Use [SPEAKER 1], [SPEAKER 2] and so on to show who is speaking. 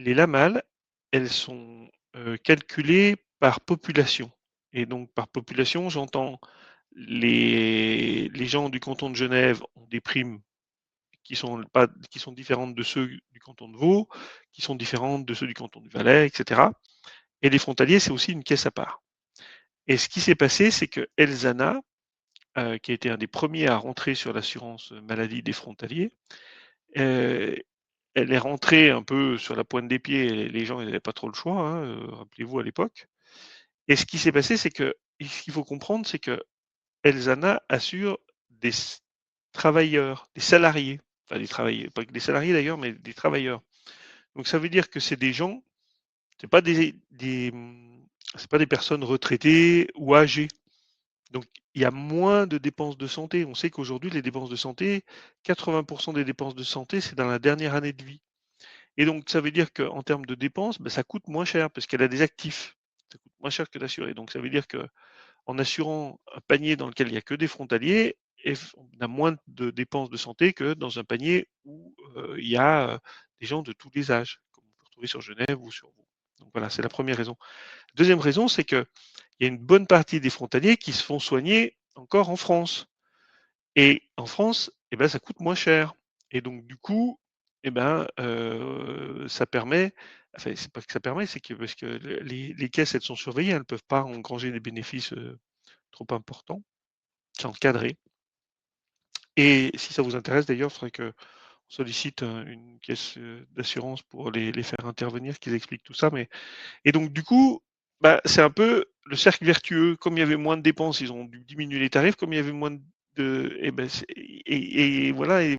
[SPEAKER 1] Les lamales, elles sont, calculées par population et donc par population, j'entends les gens du canton de Genève ont des primes qui sont différentes de ceux du canton de Vaud, qui sont différentes de ceux du canton du Valais, et cetera. Et les frontaliers, c'est aussi une caisse à part. Et ce qui s'est passé, c'est que Elzana, qui a été un des premiers à rentrer sur l'assurance maladie des frontaliers, heu, elle est rentrée un peu sur la pointe des pieds et les gens n'avaient pas trop le choix, hein, rappelez-vous à l'époque. Et ce qui s'est passé, c'est que ce qu'il faut comprendre, c'est que Elzana assure des travailleurs, des salariés, enfin des travailleurs, pas que des salariés d'ailleurs, mais des travailleurs. Donc ça veut dire que c'est des gens, c'est pas c'est pas des personnes retraitées ou âgées. Donc il y a moins de dépenses de santé. On sait qu'aujourd'hui, les dépenses de santé, 80% des dépenses de santé, c'est dans la dernière année de vie. Et donc ça veut dire qu'en termes de dépenses, bah, ça coûte moins cher parce qu'elle a des actifs. Ça coûte moins cher que d'assurer. Donc ça veut dire que en assurant un panier dans lequel il n'y a que des frontaliers, on a moins de dépenses de santé que dans un panier où il y a des gens de tous les âges, comme on peut retrouver sur Genève ou sur Vaud. Donc voilà, c'est la première raison. Deuxième raison, c'est qu'il y a une bonne partie des frontaliers qui se font soigner encore en France. Et en France, eh ben, ça coûte moins cher. Et donc du coup, eh ben, ça permet, enfin c'est pas que ça permet, c'est que parce que les caisses, elles sont surveillées, elles ne peuvent pas engranger des bénéfices trop importants, c'est encadré. Et si ça vous intéresse d'ailleurs, il faudrait qu'on sollicite une caisse d'assurance pour les faire intervenir, qu'ils expliquent tout ça. Mais... Et donc du coup, bah, c'est un peu le cercle vertueux. Comme il y avait moins de dépenses, ils ont dû diminuer les tarifs. Comme il y avait moins de... Et, ben, et voilà. Et